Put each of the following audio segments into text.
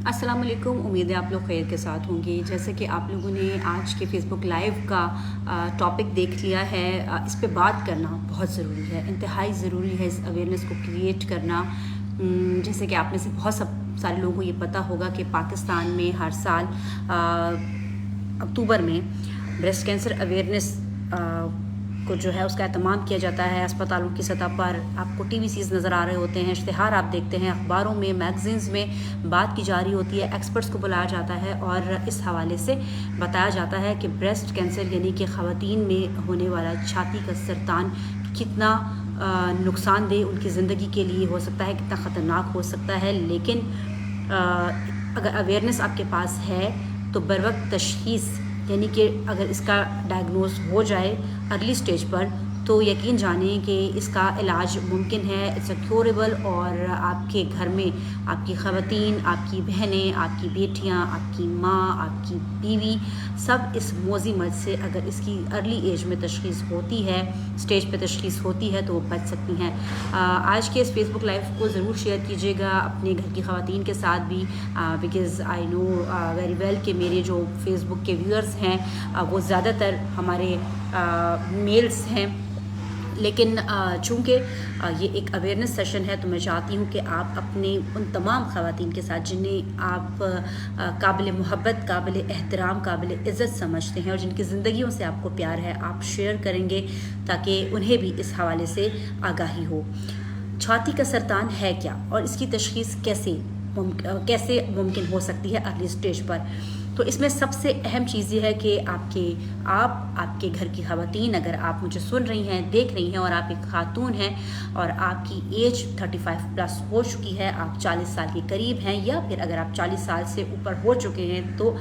अस्सलाम वालेकुम। उम्मीद है आप लोग खैर के साथ होंगे। जैसे कि आप लोगों ने आज के फेसबुक लाइव का टॉपिक देख लिया है, इस पे बात करना बहुत ज़रूरी है, इंतहाई ज़रूरी है इस अवेयरनेस को क्रिएट करना। जैसे कि आप में से बहुत सारे लोगों को ये पता होगा कि पाकिस्तान में हर साल अक्टूबर में ब्रेस्ट कैंसर अवेयरनेस को जो है उसका एहतमाम किया जाता है। अस्पतालों की सतह पर आपको TVCs नज़र आ रहे होते हैं, इश्तिहार आप देखते हैं, अखबारों में, मैगज़ीन्स में बात की जा रही होती है, एक्सपर्ट्स को बुलाया जाता है और इस हवाले से बताया जाता है कि ब्रेस्ट कैंसर यानी कि ख़वातीन में होने वाला छाती का सरतान कितना नुकसानदेह उनकी ज़िंदगी के लिए हो सकता है, कितना ख़तरनाक हो सकता है। लेकिन अगर अवेयरनेस आपके पास है तो बरवक्त तशख़ीस यानी कि अगर इसका डायग्नोज हो जाए अर्ली स्टेज पर तो यकीन जानें कि इसका इलाज मुमकिन है, इट्स क्योरेबल। और आपके घर में आपकी ख़वातीन, आपकी बहनें, आपकी बेटियां, आपकी माँ, आपकी बीवी सब इस मोज़ी मर्ज़ से अगर इसकी अर्ली एज में तशख़ीस होती है, स्टेज पे तशख़ीस होती है तो वो बच सकती हैं। आज के इस फेसबुक लाइव को ज़रूर शेयर कीजिएगा अपने घर की ख़वातीन के साथ भी, because I know very well कि मेरे जो फेसबुक के व्यूअर्स हैं वो ज़्यादातर हमारे मेल्स हैं। लेकिन चूँकि ये एक अवेयरनेस सेशन है तो मैं चाहती हूँ कि आप अपने उन तमाम ख़वातीन के साथ जिन्हें आप काबिल मोहब्बत, काबिल एहतराम, काबिल इज़्ज़त समझते हैं और जिनकी ज़िंदगियों से आपको प्यार है, आप शेयर करेंगे ताकि उन्हें भी इस हवाले से आगाही हो। छाती का सरतान है क्या और इसकी तशख़ीस कैसे मुमकिन हो सकती है अर्ली स्टेज पर। तो इसमें सबसे अहम चीज़ ये है कि आपके घर की ख़वातीन, अगर आप मुझे सुन रही हैं, देख रही हैं और आप एक खातून हैं और आपकी एज 35 प्लस हो चुकी है, आप 40 साल के करीब हैं, या फिर अगर आप 40 साल से ऊपर हो चुके हैं तो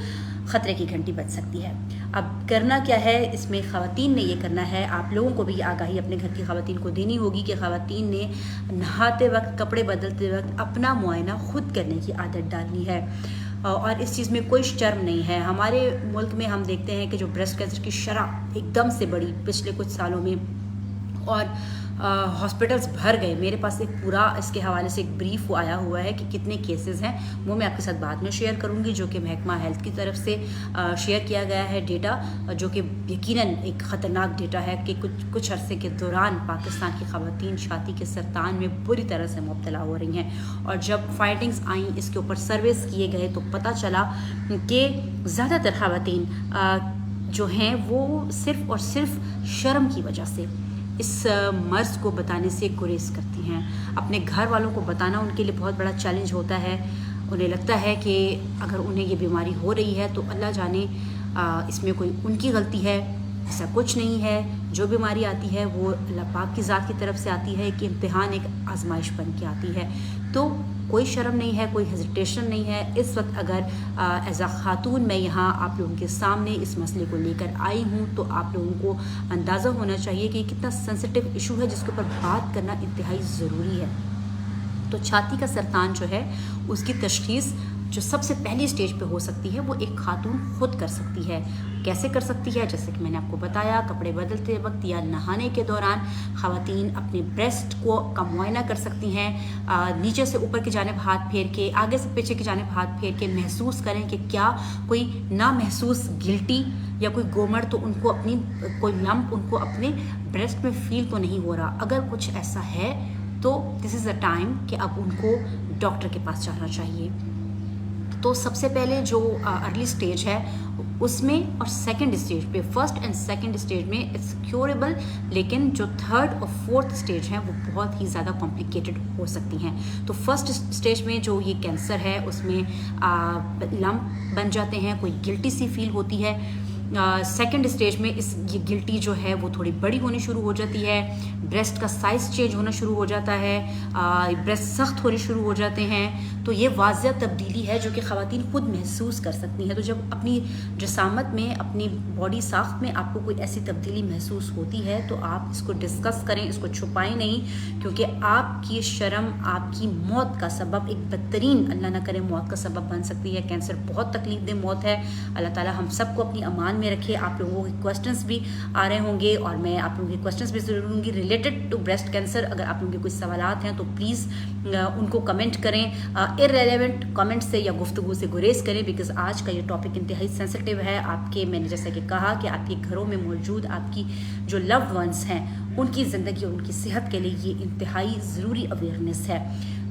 ख़तरे की घंटी बज सकती है। अब करना क्या है इसमें, ख़वातीन ने ये करना है, आप लोगों को भी आगाही अपने घर की ख़वातीन को देनी होगी कि ख़वातीन ने नहाते वक्त, कपड़े बदलते वक्त अपना मुआयना ख़ुद करने की आदत डालनी है और इस चीज़ में कोई शर्म नहीं है। हमारे मुल्क में हम देखते हैं कि जो ब्रेस्ट कैंसर की शरह एकदम से बढ़ी पिछले कुछ सालों में और हॉस्पिटल्स भर गए। मेरे पास एक पूरा इसके हवाले से एक ब्रीफ आया हुआ है कि कितने केसेस हैं, वो मैं आपके साथ बाद में शेयर करूंगी, जो कि महकमा हेल्थ की तरफ से शेयर किया गया है डेटा, जो कि यकीनन एक ख़तरनाक डेटा है कि कुछ अरसे के दौरान पाकिस्तान की ख़वातीन छाती के सरतान में बुरी तरह से मुब्तला हो रही हैं। और जब फाइंडिंग्स आई, इसके ऊपर सर्वेस किए गए तो पता चला कि ज़्यादातर ख़वातीन जो हैं वो सिर्फ़ और सिर्फ शर्म की वजह से इस मर्ज़ को बताने से गुरेज करती हैं। अपने घर वालों को बताना उनके लिए बहुत बड़ा चैलेंज होता है। उन्हें लगता है कि अगर उन्हें ये बीमारी हो रही है तो अल्लाह जाने इसमें कोई उनकी गलती है। ऐसा कुछ नहीं है, जो बीमारी आती है वो अल्लाह पाक की ज़ात की तरफ से आती है, कि इम्तिहान एक आजमाइश बन के आती है। तो कोई शर्म नहीं है, कोई हेजिटेशन नहीं है। इस वक्त अगर एज अ ख़ातून मैं यहाँ आप लोगों के सामने इस मसले को लेकर आई हूँ तो आप लोगों को अंदाज़ा होना चाहिए कि कितना सेंसिटिव इशू है जिसके ऊपर बात करना इंतहाई ज़रूरी है। तो छाती का सरतान जो है उसकी तशख़ीस जो सबसे पहली स्टेज पे हो सकती है वो एक खातून खुद कर सकती है। कैसे कर सकती है? जैसे कि मैंने आपको बताया, कपड़े बदलते वक्त या नहाने के दौरान ख़वातीन अपने ब्रेस्ट को का मुआयना कर सकती हैं। नीचे से ऊपर की जानिब हाथ फेर के, आगे से पीछे की जानिब हाथ फेर के महसूस करें कि क्या कोई ना महसूस गिल्टी या कोई गोमड़ तो उनको अपनी कोई लम्प उनको अपने ब्रेस्ट में फील तो नहीं हो रहा। अगर कुछ ऐसा है तो दिस इज़ अ टाइम कि अब उनको डॉक्टर के पास जाना चाहिए। तो सबसे पहले जो अर्ली स्टेज है उसमें और सेकंड स्टेज पे, फर्स्ट एंड सेकंड स्टेज में इट्स क्योरेबल, लेकिन जो थर्ड और फोर्थ स्टेज हैं वो बहुत ही ज़्यादा कॉम्प्लिकेटेड हो सकती हैं। तो फर्स्ट स्टेज में जो ये कैंसर है उसमें लम्प बन जाते हैं, कोई गिल्टी सी फील होती है। सेकंड स्टेज में ये गिल्टी जो है वो थोड़ी बड़ी होनी शुरू हो जाती है, ब्रेस्ट का साइज़ चेंज होना शुरू हो जाता है, ब्रेस्ट सख्त होने शुरू हो जाते हैं। तो ये वाज़ह तब्दीली है जो कि ख़वातीन खुद महसूस कर सकती हैं। तो जब अपनी जिसामत में, अपनी बॉडी साख्त में आपको कोई ऐसी तब्दीली महसूस होती है तो आप इसको डिस्कस करें, इसको छुपाएं नहीं, क्योंकि आपकी शर्म आपकी मौत का सबब, एक बदतरीन अल्लाह ना करे मौत का सबब बन सकती है। कैंसर बहुत तकलीफ दे मौत है। अल्लाह ताला हम सबको अपनी अमान में रखे। आप लोगों के क्वेश्चंस भी आ रहे होंगे और मैं आप लोगों के क्वेश्चंस भी ज़रूर लूँगी रिलेटेड टू ब्रेस्ट कैंसर। अगर आप लोगों के कोई सवालात हैं तो प्लीज़ उनको कमेंट करें। इररेलेवेंट कमेंट से या गुफ्तगू से गुरेज करें, बिकॉज आज का ये टॉपिक इंतहाई सेंसिटिव है। आपके, मैंने जैसा कि कहा कि आपके घरों में मौजूद आपकी जो लव्ड वंस हैं उनकी ज़िंदगी और उनकी सेहत के लिए ये इंतहाई ज़रूरी अवेयरनेस है।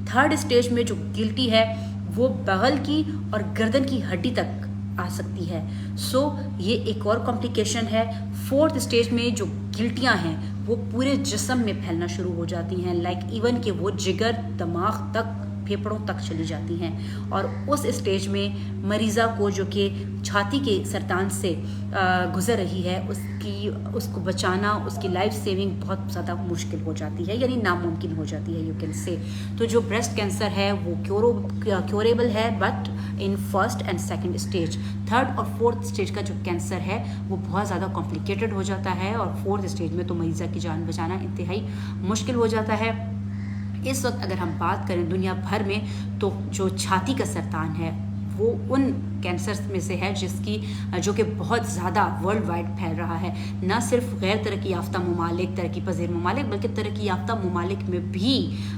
थर्ड स्टेज में जो गिल्टी है वो बगल की और गर्दन की हड्डी तक आ सकती है। सो ये एक और कॉम्प्लिकेशन है। फोर्थ स्टेज में जो गिल्टियाँ हैं वो पूरे जिस्म में फैलना शुरू हो जाती हैं, लाइक इवन कि वो जिगर, दिमाग तक, फेफड़ों तक चली जाती हैं। और उस स्टेज में मरीज़ा को जो कि छाती के सरतान से गुज़र रही है उसको बचाना, उसकी लाइफ सेविंग बहुत ज़्यादा मुश्किल हो जाती है, यानी नामुमकिन हो जाती है, यू कैन से। तो जो ब्रेस्ट कैंसर है वो क्योरेबल है, but in first and second stage. Third और फोर्थ स्टेज का जो कैंसर है वो बहुत ज़्यादा कॉम्प्लिकेटेड हो जाता है, और फोर्थ स्टेज में तो मरीज़ा की जान बचाना इंतहाई मुश्किल हो जाता है। इस वक्त अगर हम बात करें दुनिया भर में, तो जो छाती का सरतान है वो उन कैंसर्स में से है जो कि बहुत ज़्यादा वर्ल्ड वाइड फैल रहा है। न सिर्फ गैर तरक्की याफ्ता ममालिक, तरक्की पजीर ममालिक, बल्कि तरक्की याफ्ता ममालिक में भी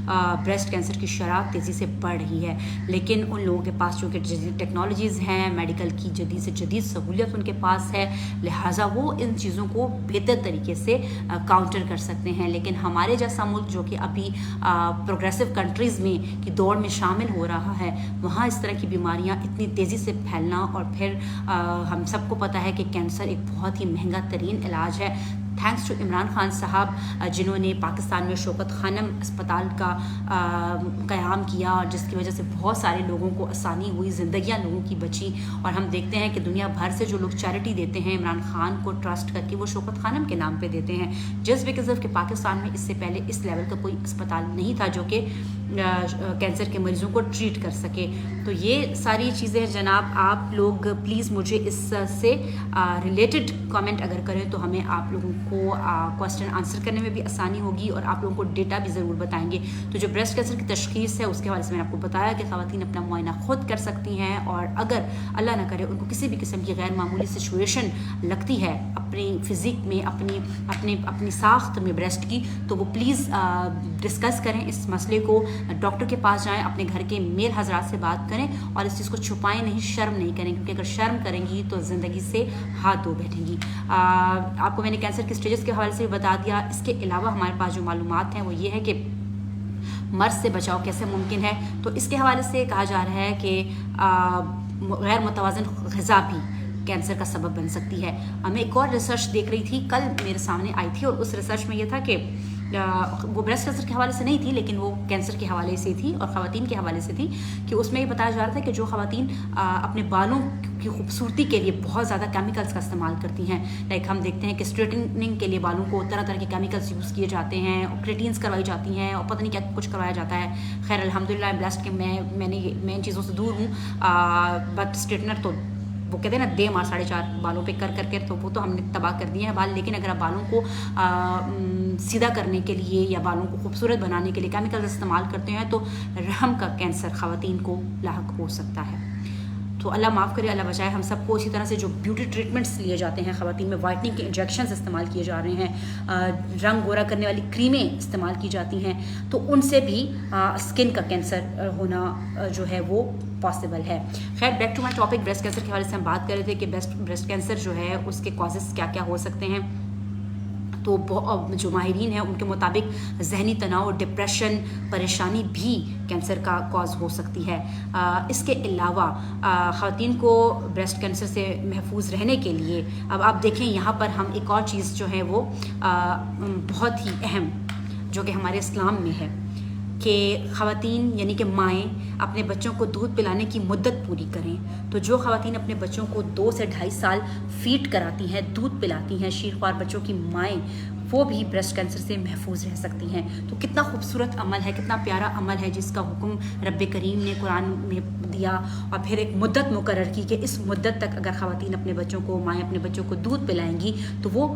ब्रेस्ट कैंसर की शरह तेज़ी से बढ़ रही है। लेकिन उन लोगों के पास जो कि जदीद टेक्नोलॉजीज़ हैं, मेडिकल की जदीद से जदीद सहूलियत उनके पास है, लिहाजा वो इन चीज़ों को बेहतर तरीके से काउंटर कर सकते हैं। लेकिन हमारे जैसा मुल्क जो कि अभी प्रोग्रेसिव कंट्रीज़ में की दौड़ में शामिल हो रहा है, वहाँ इस तरह की बीमारियाँ इतनी तेज़ी से फैलना, और फिर हम सबको पता है कि कैंसर एक बहुत ही महंगा तरीन इलाज है। थैंक्स टू इमरान खान साहब, जिन्होंने पाकिस्तान में शौकत खानम अस्पताल का क़याम किया, और जिसकी वजह से बहुत सारे लोगों को आसानी हुई, ज़िंदगियां लोगों की बची। और हम देखते हैं कि दुनिया भर से जो लोग चैरिटी देते हैं इमरान खान को ट्रस्ट करके, वो शौकत खानम के नाम पे देते हैं, जस्ट बिकॉज कि पाकिस्तान में इससे पहले इस लेवल का कोई अस्पताल नहीं था जो कि कैंसर के मरीज़ों को ट्रीट कर सके। तो ये सारी चीज़ें जनाब, आप लोग प्लीज़ मुझे इससे रिलेटेड कमेंट अगर करें तो हमें आप लोगों को क्वेश्चन आंसर करने में भी आसानी होगी, और आप लोगों को डेटा भी ज़रूर बताएंगे। तो जो ब्रेस्ट कैंसर की तशख़ीस है उसके हवाले से मैंने आपको बताया कि ख़वातीन अपना मुआयना खुद कर सकती हैं, और अगर अल्लाह ना करे उनको किसी भी किस्म की गैर मामूली सिचुएशन लगती है अपनी फ़िज़िक में, अपनी साख्त में ब्रेस्ट की, तो वो प्लीज़ डिस्कस करें इस मसले को, डॉक्टर के पास जाएं, अपने घर के मेल हजरात से बात करें, और इस चीज़ को छुपाएं नहीं, शर्म नहीं करें, क्योंकि अगर शर्म करेंगी तो ज़िंदगी से हाथ धो बैठेंगी। आपको मैंने कैंसर के स्टेजेस के हवाले से भी बता दिया। इसके अलावा हमारे पास जो मालूमात हैं वो ये है कि मर्ज़ से बचाव कैसे मुमकिन है। तो इसके हवाले से कहा जा रहा है कि गैर मुतवाज़िन ग़िज़ा भी कैंसर का सबब बन सकती है। मैं एक और रिसर्च देख रही थी, कल मेरे सामने आई थी, और उस रिसर्च में ये था कि वो ब्रेस्ट कैंसर के हवाले से नहीं थी, लेकिन वो कैंसर के हवाले से थी और ख़वातीन के हवाले से थी, कि उसमें ये बताया जा रहा था कि जो ख़वातीन अपने बालों की खूबसूरती के लिए बहुत ज़्यादा केमिकल्स का इस्तेमाल करती हैं, लाइक हम देखते हैं कि स्ट्रेटनिंग के लिए बालों को तरह तरह के केमिकल्स यूज़ किए जाते हैं, और क्रेटीन्स करवाई जाती हैं, और पता नहीं क्या कुछ करवाया जाता है। खैर अल्हम्दुलिल्लाह ब्लेस्ड कि मैं इन चीज़ों से दूर हूँ, बट स्ट्रेटनर तो वो कहते हैं ना, दे मार 4.5 बालों पे कर करके, तो वो तो हमने तबाह कर दिए हैं बाल। लेकिन अगर आप बालों को सीधा करने के लिए या बालों को खूबसूरत बनाने के लिए केमिकल्स इस्तेमाल करते हैं, तो रहम का कैंसर ख़वातीन को लाहक हो सकता है। तो अल्लाह माफ़ करे, अल्लाह बचाए हम सबको। इसी तरह से जो ब्यूटी ट्रीटमेंट्स लिए जाते हैं ख़वातीन में, वाइटनिंग के इंजेक्शंस इस्तेमाल किए जा रहे हैं, रंग गोरा करने वाली क्रीमें इस्तेमाल की जाती हैं, तो उनसे भी स्किन का कैंसर होना जो है वो पॉसिबल है। खैर back to my topic, breast cancer के हवाले से हम बात कर रहे थे कि ब्रेस्ट कैंसर जो है उसके कॉजेज़ क्या क्या हो सकते हैं। तो जो माहिरीन हैं उनके मुताबिक जहनी तनाव और डिप्रेशन, परेशानी भी कैंसर का कॉज हो सकती है। इसके अलावा ख़वातीन को ब्रेस्ट कैंसर से महफूज रहने के लिए, अब आप देखें यहाँ पर हम एक और चीज़ जो है वो बहुत ही अहम, जो कि हमारे इस्लाम में है, कि ख़वातीन यानी कि माएँ अपने बच्चों को दूध पिलाने की मुद्दत पूरी करें। तो जो ख़वातीन अपने बच्चों को 2 से 2.5 साल फीड कराती हैं, दूध पिलाती हैं, शीरख्वार बच्चों की माएँ, वो भी ब्रेस्ट कैंसर से महफूज रह सकती हैं। तो कितना खूबसूरत अमल है, कितना प्यारा अमल है, जिसका हुक्म रब्बे करीम ने कुरान में दिया, और फिर एक मुद्दत मुकर्रर की कि इस मुद्दत तक अगर ख़वातीन अपने बच्चों को, माएँ अपने बच्चों को दूध पिलाएंगी, तो वो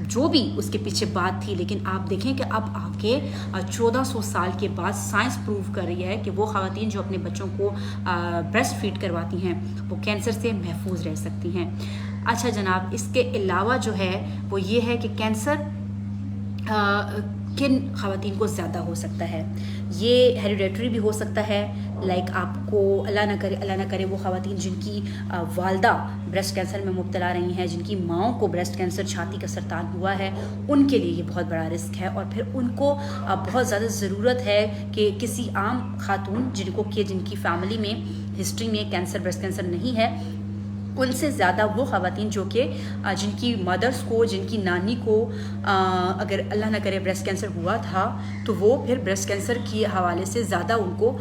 जो भी उसके पीछे बात थी। लेकिन आप देखें कि अब आके 1400 साल के बाद साइंस प्रूव कर रही है कि वो ख़वातीन जो अपने बच्चों को ब्रेस्ट फीड करवाती हैं वो कैंसर से महफूज रह सकती हैं। अच्छा जनाब, इसके अलावा जो है वो ये है कि कैंसर کن خواتین کو زیادہ ہو سکتا ہے. یہ ہیریڈیٹری بھی ہو سکتا ہے، لائک آپ کو اللہ نہ کرے وہ خواتین جن کی والدہ بریسٹ کینسر میں مبتلا رہی ہیں، جن کی ماؤں کو بریسٹ کینسر چھاتی کا سرطان ہوا ہے، ان کے لیے یہ بہت بڑا رسک ہے. اور پھر ان کو بہت زیادہ ضرورت ہے کہ کسی عام خاتون جن کی فیملی میں ہسٹری میں کینسر بریسٹ کینسر نہیں ہے، ان سے زیادہ وہ خواتین جو کہ جن کی مدرس کو، جن کی نانی کو اگر اللہ نہ کرے بریسٹ کینسر ہوا تھا تو وہ پھر بریسٹ کینسر کے حوالے سے زیادہ ان کو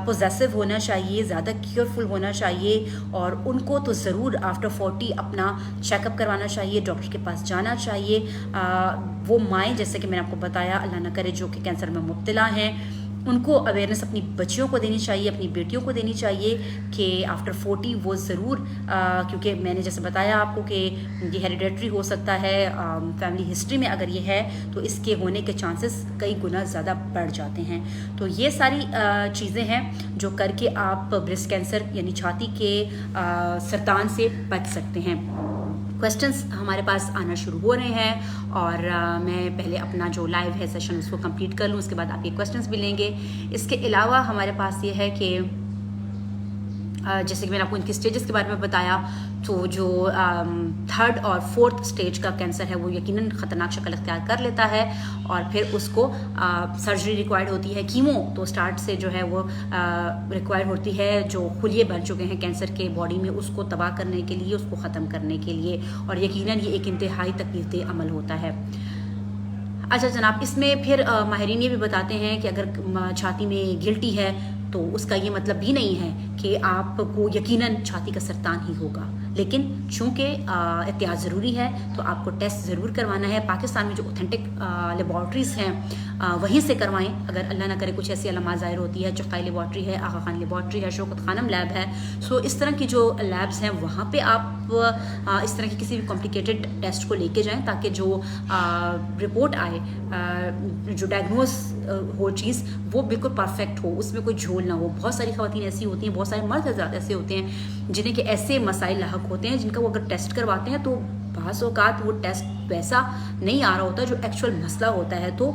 پوزیسو ہونا چاہیے، زیادہ کیئرفل ہونا چاہیے. اور ان کو تو ضرور آفٹر 40 اپنا چیک اپ کروانا چاہیے، ڈاکٹر کے پاس جانا چاہیے. وہ مائیں جیسے کہ میں نے آپ کو بتایا اللہ نہ کرے جو کہ کینسر میں مبتلا ہیں، ان کو اویئرنیس اپنی بچیوں کو دینی چاہیے، اپنی بیٹیوں کو دینی چاہیے کہ آفٹر 40 وہ ضرور کیونکہ میں نے جیسے بتایا آپ کو کہ یہ ہیریڈیٹری ہو سکتا ہے، فیملی ہسٹری میں اگر یہ ہے تو اس کے ہونے کے چانسز کئی گنا زیادہ بڑھ جاتے ہیں. تو یہ ساری چیزیں ہیں جو کر کے آپ بریسٹ کینسر یعنی چھاتی کے سرطان سے بچ سکتے ہیں. کویسچنس ہمارے پاس آنا شروع ہو رہے ہیں اور میں پہلے اپنا جو لائیو ہے سیشن اس کو کمپلیٹ کر لوں، اس کے بعد آپ کے کویسچنس بھی لیں گے. اس کے علاوہ ہمارے پاس یہ ہے کہ جیسے کہ میں نے آپ کو ان کی اسٹیجز کے بارے میں بتایا، تو جو 3rd اور 4th اسٹیج کا کینسر ہے وہ یقیناً خطرناک شکل اختیار کر لیتا ہے اور پھر اس کو سرجری ریکوائرڈ ہوتی ہے. کیمو تو اسٹارٹ سے جو ہے وہ ریکوائر ہوتی ہے، جو خلیے بن چکے ہیں کینسر کے باڈی میں اس کو تباہ کرنے کے لیے، اس کو ختم کرنے کے لیے، اور یقیناً یہ ایک انتہائی تکلیف دہ عمل ہوتا ہے. اچھا جناب، اس میں پھر ماہرین یہ بھی بتاتے ہیں کہ اگر چھاتی میں گلٹی ہے تو اس کا یہ مطلب بھی نہیں ہے کہ آپ کو یقیناً چھاتی کا سرطان ہی ہوگا، لیکن چونکہ احتیاط ضروری ہے تو آپ کو ٹیسٹ ضرور کروانا ہے. پاکستان میں جو اوتھینٹک لیبارٹریز ہیں وہیں سے کروائیں. اگر اللہ نہ کرے کچھ ایسی علامات ظاہر ہوتی ہے، چقائی لیبارٹری ہے، آغا خان لیبارٹری ہے، شوکت خانم لیب ہے، سو اس طرح کی جو لیبز ہیں وہاں پہ آپ اس طرح کی کسی بھی کمپلیکیٹڈ ٹیسٹ کو لے کے جائیں تاکہ جو رپورٹ آئے، جو ڈائگنوز ہو چیز وہ بالکل پرفیکٹ ہو، اس میں کوئی جھول نہ ہو. بہت ساری خواتین ایسی ہوتی ہیں، بہت سارے مرد حضرات ایسے ہوتے ہیں جنہیں کہ ایسے مسائل لاحق ہوتے ہیں جن کا وہ اگر ٹیسٹ کرواتے ہیں تو بعض اوقات وہ ٹیسٹ ویسا نہیں آ رہا ہوتا جو ایکچوئل مسئلہ ہوتا ہے. تو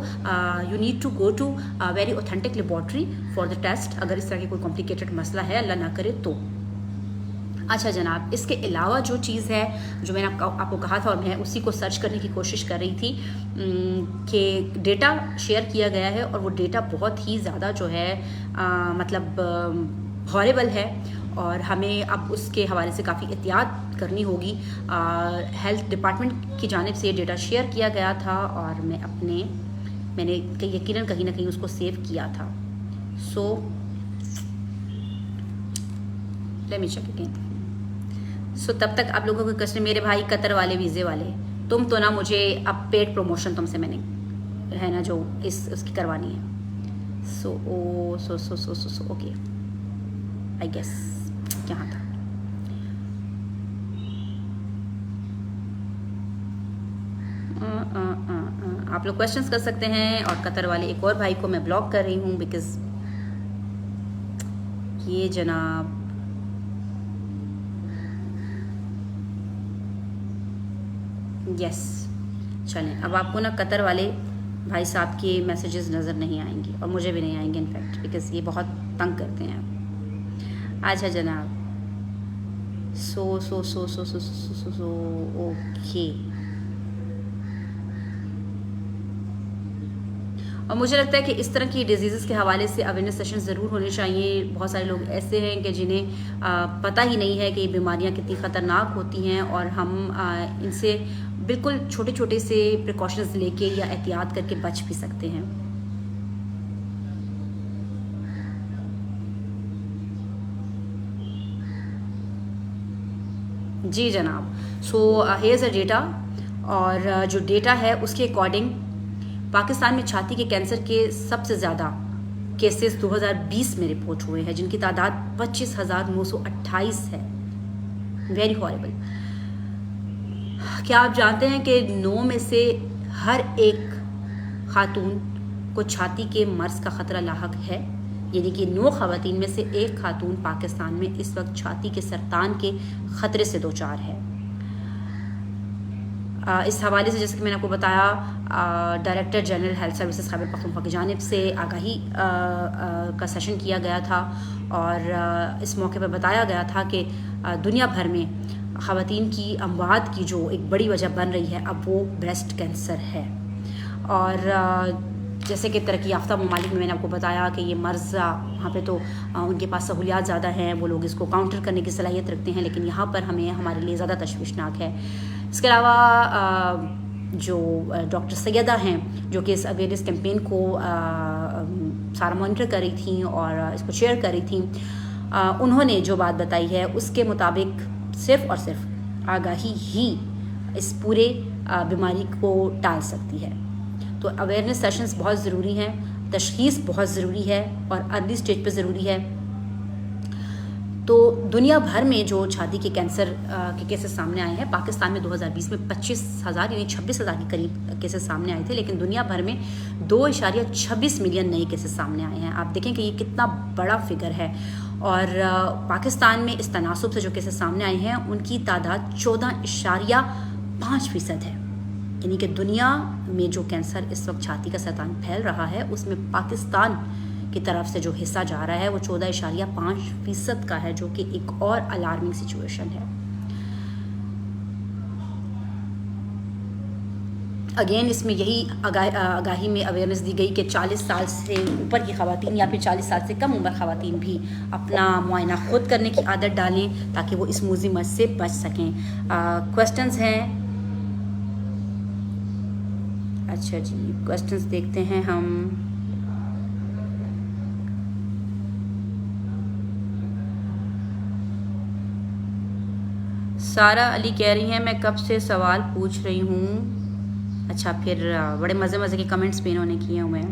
you need to go to very authentic laboratory for the test اگر اس طرح کی کوئی کمپلیکیٹڈ مسئلہ ہے، اللہ نہ کرے تو. اچھا جناب، اس کے علاوہ جو چیز ہے جو میں نے آپ کو کہا تھا اور میں اسی کو سرچ کرنے کی کوشش کر رہی تھی کہ ڈیٹا شیئر کیا گیا ہے اور وہ ڈیٹا بہت ہی زیادہ جو ہے مطلب ہارریبل ہے اور ہمیں اب اس کے حوالے سے کافی احتیاط کرنی ہوگی. ہیلتھ ڈپارٹمنٹ کی جانب سے یہ ڈیٹا شیئر کیا گیا تھا اور میں نے یقیناً کہیں نہ کہیں اس کو سیو کیا تھا. So let me check again. So تب تک آپ لوگوں کے کوشچن، میرے بھائی قطر والے ویزے والے، تم تو نا مجھے اب پیڈ پروموشن تم سے میں نے ہے نا جو اس کی کروانی ہے. سو اوکے آئی گیس کہاں تھا. آپ لوگ کوشچنس کر سکتے ہیں اور قطر والے ایک اور بھائی کو میں بلاک کر رہی ہوں بیکاز یہ جناب یس چلیں. اب آپ کو نا قطر والے بھائی صاحب کے میسیجز نظر نہیں آئیں گے اور مجھے بھی نہیں آئیں گے انفیکٹ بیکاز یہ بہت تنگ کرتے ہیں. اچھا جناب، سو اوکے. اور مجھے لگتا ہے کہ اس طرح کی ڈیزیزز کے حوالے سے اویئرنیس سیشن ضرور ہونے چاہیے. بہت سارے لوگ ایسے ہیں کہ جنہیں پتہ ہی نہیں ہے کہ یہ بیماریاں کتنی خطرناک ہوتی ہیں اور ہم ان سے بالکل چھوٹے چھوٹے سے پریکاشنز لے کے یا احتیاط کر کے بچ بھی سکتے ہیں. جی جناب، سو ہیئرز اے ڈیٹا اور جو ڈیٹا ہے اس کے اکارڈنگ پاکستان میں چھاتی کے کینسر کے سب سے زیادہ کیسز 2020 میں رپورٹ ہوئے ہیں جن کی تعداد 25,928 ہے. ویری ہارریبل. کیا آپ جانتے ہیں کہ 9 میں سے ہر ایک خاتون کو چھاتی کے مرض کا خطرہ لاحق ہے؟ یعنی کہ 9 خواتین میں سے ایک خاتون پاکستان میں اس وقت چھاتی کے سرطان کے خطرے سے دوچار ہے. اس حوالے سے جیسے کہ میں نے آپ کو بتایا director general health services Khyber Pakhtunkhwa کی جانب سے آگاہی کا سیشن کیا گیا تھا، اور اس موقع پر بتایا گیا تھا کہ دنیا بھر میں خواتین کی اموات کی جو ایک بڑی وجہ بن رہی ہے اب وہ بریسٹ کینسر ہے. اور جیسے کہ ترقی یافتہ ممالک میں نے آپ کو بتایا کہ یہ مرض وہاں پہ تو ان کے پاس سہولیات زیادہ ہیں، وہ لوگ اس کو کاؤنٹر کرنے کی صلاحیت رکھتے ہیں، لیکن یہاں پر ہمارے لیے زیادہ تشویشناک ہے. اس کے علاوہ جو ڈاکٹر سیدہ ہیں جو کہ اس اویئرنیس کیمپین کو سارا مانیٹر کر رہی تھیں اور اس کو شیئر کر رہی تھیں، انہوں نے جو بات بتائی ہے اس کے مطابق صرف اور صرف آگاہی ہی اس پورے بیماری کو ٹال سکتی ہے. تو اویئرنیس سیشنز بہت ضروری ہیں، تشخیص بہت ضروری ہے اور ارلی اسٹیج پہ ضروری ہے. تو دنیا بھر میں جو چھاتی کے کینسر کے کیسز سامنے آئے ہیں، پاکستان میں 2020 میں 25,000 یعنی 26,000 کے قریب کیسز سامنے آئے تھے، لیکن دنیا بھر میں 2.26 ملین نئے کیسز سامنے آئے ہیں. آپ دیکھیں کہ یہ کتنا بڑا فگر ہے. اور پاکستان میں اس تناسب سے جو کیسز سامنے آئے ہیں ان کی تعداد 14.5% ہے. یعنی کہ دنیا میں جو کینسر اس وقت چھاتی کا سرطان پھیل رہا ہے اس میں پاکستان کی طرف سے جو حصہ جا رہا ہے وہ 14.5% کا ہے، جو کہ ایک اور الارمنگ سچویشن ہے. اگین اس میں یہی آگاہی میں اویئرنیس دی گئی کہ 40 سال سے اوپر کی خواتین یا پھر 40 سال سے کم عمر خواتین بھی اپنا معائنہ خود کرنے کی عادت ڈالیں تاکہ وہ اس موذی مرض سے بچ سکیں. کوسٹنز ہیں. اچھا جی، کوسٹنز دیکھتے ہیں ہم. سارہ علی کہہ رہی ہیں میں کب سے سوال پوچھ رہی ہوں. اچھا، پھر بڑے مزے مزے کے کمنٹس بھی انہوں نے کیے ہوئے ہیں.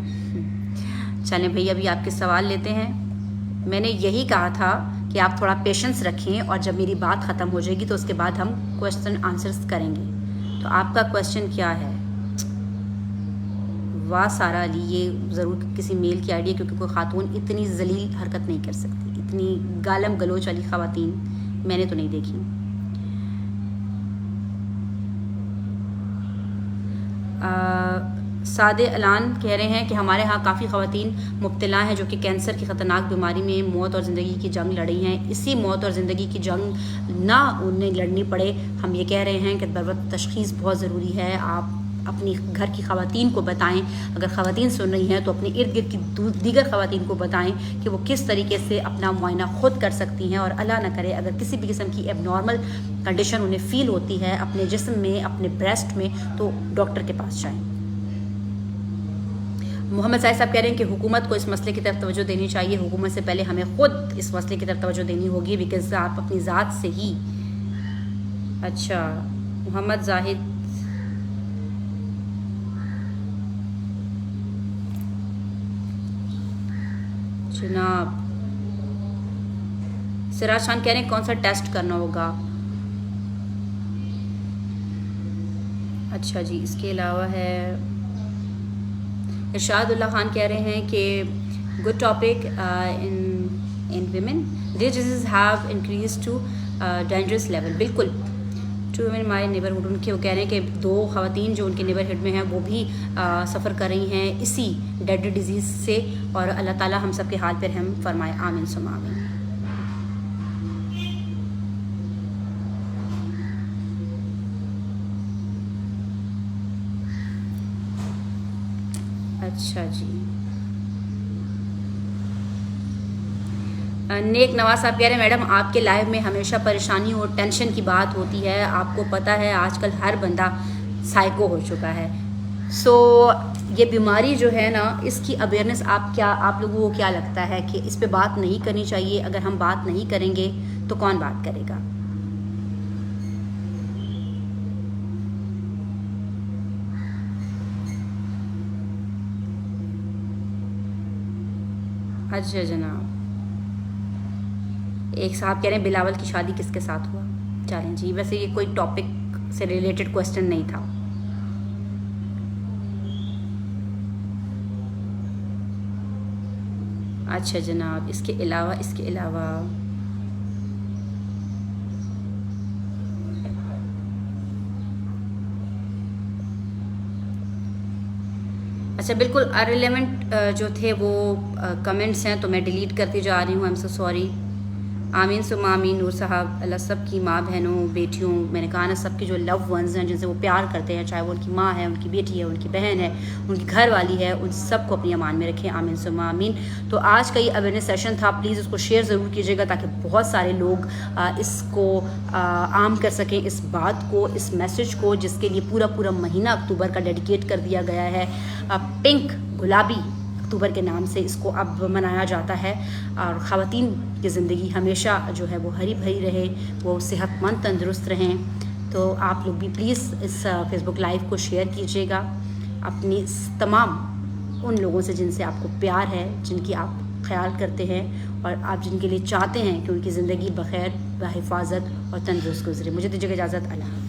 چلیں بھئی ابھی آپ کے سوال لیتے ہیں. میں نے یہی کہا تھا کہ آپ تھوڑا پیشنس رکھیں اور جب میری بات ختم ہو جائے گی تو اس کے بعد ہم کوسچن آنسرس کریں گے. تو آپ کا کوسچن کیا ہے؟ واہ سارہ علی، یہ ضرور کسی میل کی آئیڈیا، کیونکہ کوئی خاتون اتنی ذلیل حرکت نہیں کر سکتی. اتنی گالم گلوچ والی خواتین میں نے تو نہیں دیکھی. سادے اعلان کہہ رہے ہیں کہ ہمارے ہاں کافی خواتین مبتلا ہیں جو کہ کینسر کی خطرناک بیماری میں موت اور زندگی کی جنگ لڑی ہیں. اسی موت اور زندگی کی جنگ نہ انہیں لڑنی پڑے، ہم یہ کہہ رہے ہیں کہ بروقت تشخیص بہت ضروری ہے. آپ اپنی گھر کی خواتین کو بتائیں، اگر خواتین سن رہی ہیں تو اپنے ارد گرد کی دیگر خواتین کو بتائیں کہ وہ کس طریقے سے اپنا معائنہ خود کر سکتی ہیں. اور اللہ نہ کرے اگر کسی بھی قسم کی ایب نارمل کنڈیشن انہیں فیل ہوتی ہے اپنے جسم میں، اپنے بریسٹ میں، تو ڈاکٹر کے پاس جائیں. محمد صاحب کہہ رہے ہیں کہ حکومت کو اس مسئلے کی طرف توجہ دینی چاہیے. حکومت سے پہلے ہمیں خود اس مسئلے کی طرف توجہ دینی ہوگی، بیکاز آپ اپنی ذات سے ہی. اچھا محمد زاہد، جناب سراج خان کہہ رہے ہیں کون سا ٹیسٹ کرنا ہوگا. اچھا جی، اس کے علاوہ ہے ارشاد اللہ خان کہہ رہے ہیں کہ good topic in women these disease have increase to dangerous level. بالکل، ٹو ویمن مائی نیبرہڈ، ان کے وہ کہہ رہے ہیں کہ 2 خواتین جو ان کے نیبرہڈ میں ہیں وہ بھی سفر کر رہی ہیں اسی ڈیڈ ڈیزیز سے، اور اللہ تعالیٰ ہم سب کے حال پر رحم فرمائے. آمین ثم آمین. اچھا جی، نیک نواز صاحب کہہ رہے ہیں میڈم آپ کے لائیو میں ہمیشہ پریشانی اور ٹینشن کی بات ہوتی ہے. آپ کو پتہ ہے آج کل ہر بندہ سائیکو ہو چکا ہے. سو یہ بیماری جو ہے نا، اس کی اویئرنیس آپ لوگوں کو کیا لگتا ہے کہ اس پہ بات نہیں کرنی چاہیے؟ اگر ہم بات نہیں کریں گے تو کون بات کرے گا؟ اچھا جناب، ایک صاحب کہہ رہے ہیں بلاول کی شادی کس کے ساتھ ہوا. چلیں جی، ویسے یہ کوئی ٹاپک سے ریلیٹڈ کوسچن نہیں تھا. اچھا جناب، اس کے علاوہ اچھا بالکل ارریلیونٹ جو تھے وہ کمنٹس ہیں تو میں ڈیلیٹ کرتی جا رہی ہوں. Am so sorry. آمین ثم آمین. نور صاحب اللہ سب کی ماں بہنوں بیٹیوں میں نے کہا نا سب کے جو لو ونز ہیں جن سے وہ پیار کرتے ہیں, چاہے وہ ان کی ماں ہے, ان کی بیٹی ہے, ان کی بہن ہے, ان کی گھر والی ہے, ان سب کو اپنی امان میں رکھیں. آمین ثم آمین. تو آج کا یہ اویئرنیس سیشن تھا, پلیز اس کو شیئر ضرور کیجیے گا تاکہ بہت سارے لوگ اس کو عام کر سکیں, اس بات کو, اس میسج کو, جس کے لیے پورا مہینہ اکتوبر کا ڈیڈیکیٹ کر دیا گیا ہے. پنک گلابی اکتوبر کے نام سے اس کو اب منایا جاتا ہے, اور خواتین کی زندگی ہمیشہ جو ہے وہ ہری بھری رہے, وہ صحت مند تندرست رہیں. تو آپ لوگ بھی پلیز اس فیس بک لائیو کو شیئر کیجیے گا اپنی تمام ان لوگوں سے جن سے آپ کو پیار ہے, جن کی آپ خیال کرتے ہیں, اور آپ جن کے لیے چاہتے ہیں کہ ان کی زندگی بخیر, بحفاظت اور تندرست گزرے. مجھے دیجیے گا اجازت. اللہ.